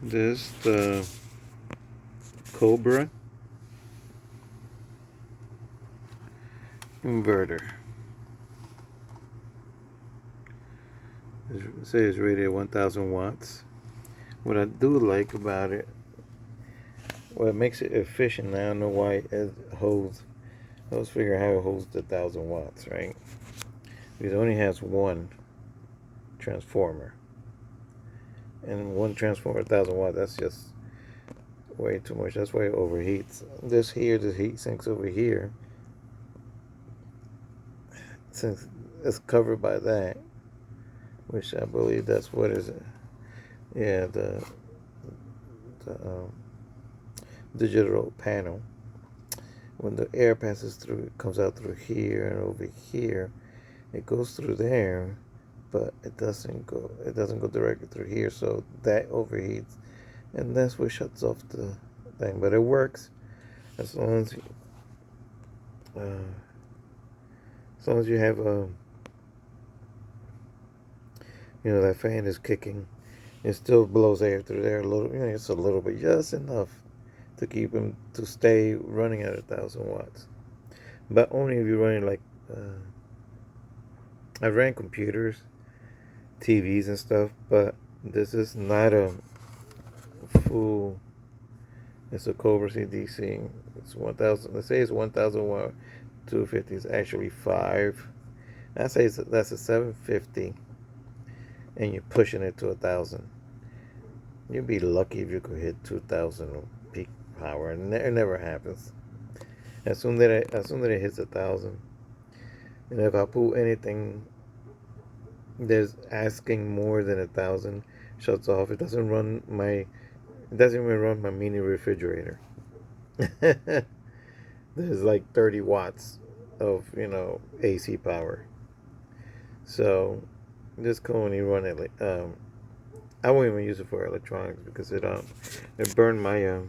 This the Cobra inverter. It says rated at 1,000 watts. What I do like about it, well, it makes it efficient. I don't know why it holds. I was figuring how it holds the 1,000 watts, right? Because it only has one transformer, and one transformer 1,000 watts. That's just way too much. That's why it overheats. This heat sinks over here, since it's covered by that, which I believe that's what is it? Yeah, the digital panel. When the air passes through, it comes out through here and over here. It goes through there, but it doesn't go. It doesn't go directly through here, so that overheats, and that's what shuts off the thing. But it works as long as as long as you have that fan is kicking. It still blows air through there a little. It's a little bit, just enough to keep him to stay running at 1,000 watts. But only if you're running like I ran computers, TVs, and stuff. But this is not a full. It's a Cobra CDC. It's 1,000. Let's say it's 1,000 watt. 250 is actually 5. I say that's a 750, and you're pushing it to 1,000. You'd be lucky if you could hit 2,000 peak power, and it never happens. As soon that it hits 1,000, and if I pull anything there's asking more than 1,000, shuts off. It doesn't run my. It doesn't even run my mini refrigerator. There's like 30 watts of AC power. So this can only run it. I won't even use it for electronics because it burned my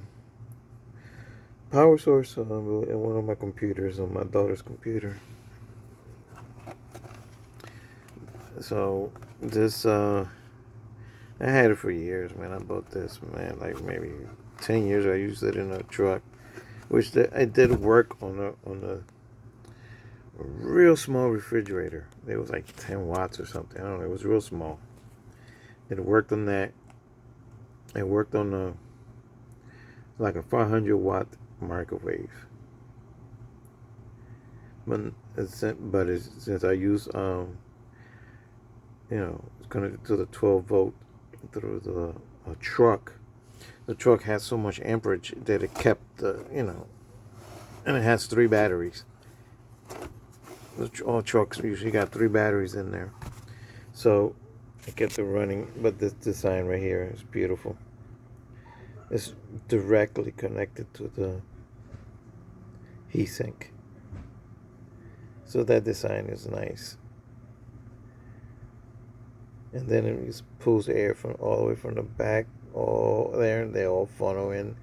power source in one of my computers, on my daughter's computer. So this I had it for years, man. I bought this, man, like maybe 10 years. I used it in a truck, which it did work on a real small refrigerator. It was like 10 watts or something. I don't know. It was real small. It worked on that. It worked on like a 500-watt microwave. Since I use it's connected to the 12-volt through the truck. The truck has so much amperage that it kept and it has 3 batteries. All trucks usually got 3 batteries in there, so it kept it running. But this design right here is beautiful. It's directly connected to the heatsink, so that design is nice. And then it just pulls air from all the way from the back, all there, and they all funnel in.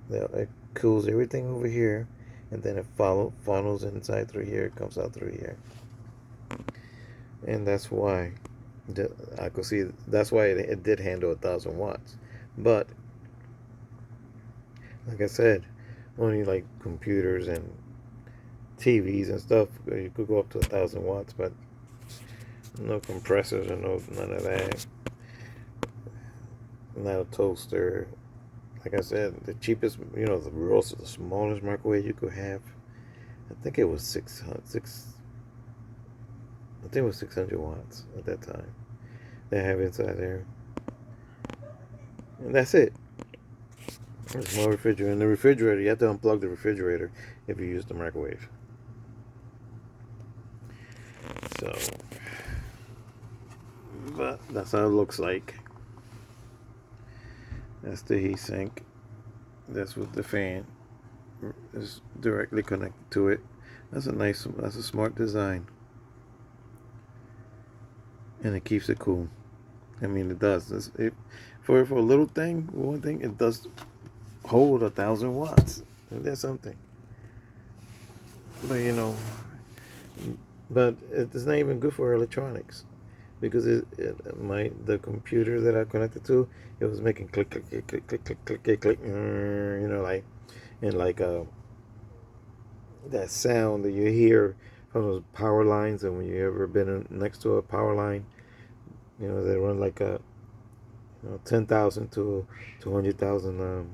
It cools everything over here, and then it funnels inside through here. It comes out through here, and that's why I could see. That's why it did handle 1,000 watts, but like I said, only like computers and TVs and stuff, you could go up to 1,000 watts, but no compressors or none of that. Not a toaster. Like I said, the cheapest, the smallest microwave you could have. I think it was 600 watts at that time. They have inside there, and that's it. A small refrigerator. And the refrigerator, you have to unplug the refrigerator if you use the microwave. So, but that's how it looks like. That's the heat sink. That's what the fan is directly connected to it. That's a smart design. And it keeps it cool. I mean, it does. For a little thing, one thing, it does hold 1,000 watts. That's something. But but it's not even good for electronics. because the computer that I connected to, it was making click click click click click click click click, click, like, and like that sound that you hear from those power lines. And when you ever been next to a power line, they run like a 10,000 to 200,000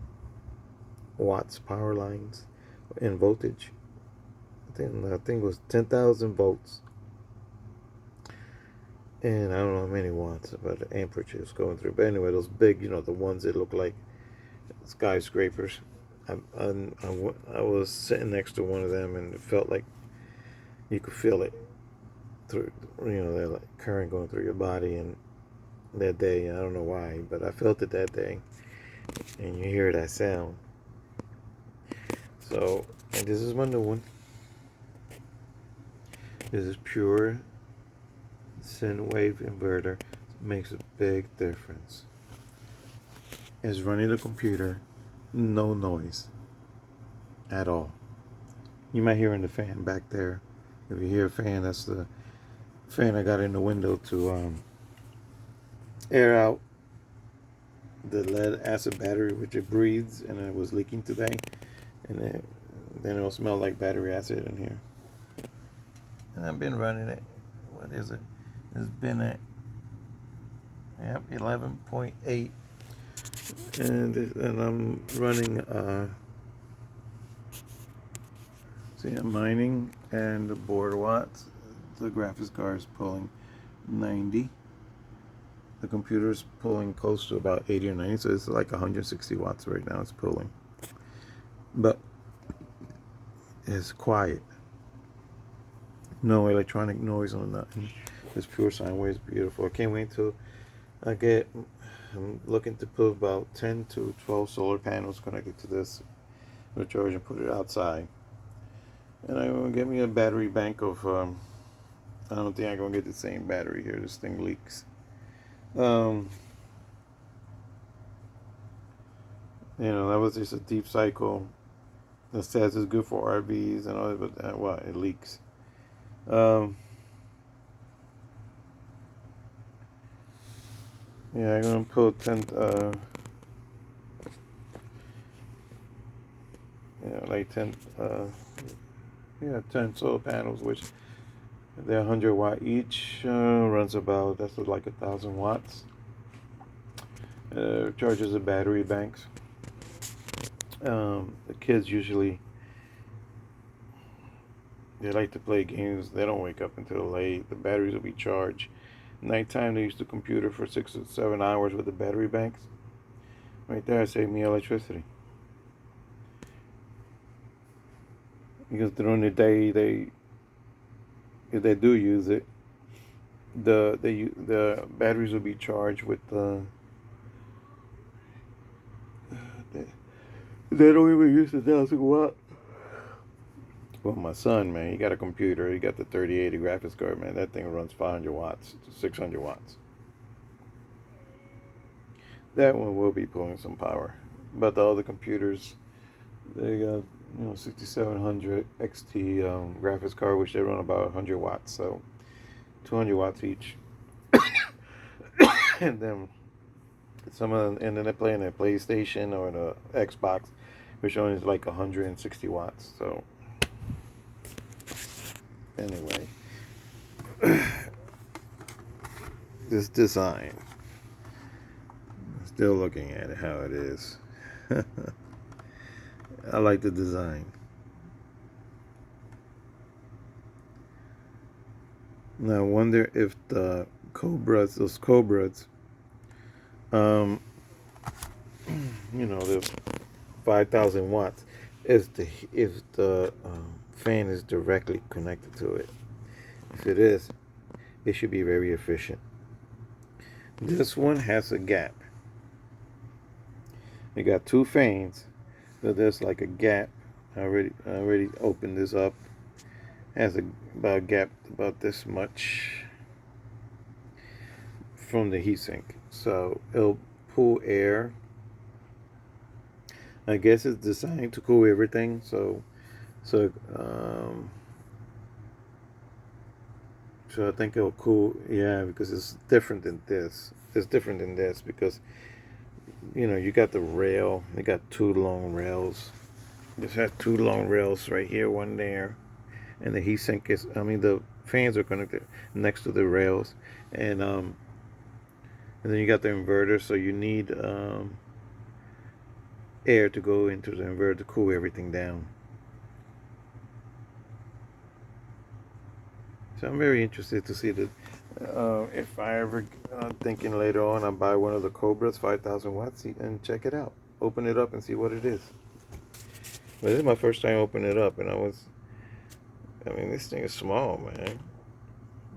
watts power lines in voltage. I think it was 10,000 volts, and I don't know how many watts, but the amperage is going through. But anyway, those big, the ones that look like skyscrapers. I was sitting next to one of them, and it felt like you could feel it through, that like current going through your body. And that day, I don't know why, but I felt it that day. And you hear that sound. So, and this is my new one. This is pure sine wave inverter. It makes a big difference. It's running the computer, no noise at all. You might hear in the fan back there. If you hear a fan, that's the fan I got in the window to air out the lead acid battery, which it breathes, and it was leaking today. And then it'll smell like battery acid in here. And I've been running it. What is it? It's been at 11.8, and I'm running. See, I'm mining, and the board watts. The graphics card is pulling 90. The computer is pulling close to about 80 or 90, so it's like 160 watts right now. It's pulling, but it's quiet. No electronic noise on nothing. It's pure sine waves. Beautiful. I can't wait till I'm looking to put about 10 to 12 solar panels connected to this, recharge and put it outside. And I'm gonna get me a battery bank of. I don't think I'm gonna get the same battery here. This thing leaks. That was just a deep cycle. It says it's good for RVs and all that, but it leaks. Yeah, I'm gonna put 10. Like 10. 10 solar panels, which they're 100 watt each. Runs about, that's like 1,000 watts. Charges the battery banks. The kids usually, they like to play games. They don't wake up until late. The batteries will be charged. Nighttime, they use the computer for 6 or 7 hours with the battery banks. Right there, saved me electricity. Because during the day, if they do use it, the batteries will be charged with they don't even use the 1,000 watt. Well, my son, man, he got a computer. He got the 3080 graphics card, man. That thing runs 500 watts to 600 watts. That one will be pulling some power. But the other computers, they got 6700 XT graphics card, which they run about 100 watts, so 200 watts each. And then and then they're playing their PlayStation or the Xbox, which only is like 160 watts. So anyway, this design, still looking at it how it is. I like the design. Now I wonder if those cobras, the 5,000 watts, if the fan is directly connected to it. If it is, it should be very efficient. This one has a gap. We got two fans, so there's like a gap. I already opened this up. Has about a gap about this much from the heatsink, so it'll pull air. I guess it's designed to cool everything. So So I think it'll cool, yeah, because it's different than this. It's different than this because you got the rail. You got two long rails. This has two long rails right here, one there, and the heat sink is. I mean, the fans are connected next to the rails, and um, and then you got the inverter. So you need air to go into the inverter to cool everything down. So I'm very interested to see that. If I ever thinking later on, I buy one of the Cobras, 5,000 watts, and check it out. Open it up and see what it is. But this is my first time opening it up, and I mean, this thing is small, man,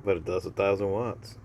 but it does 1,000 watts.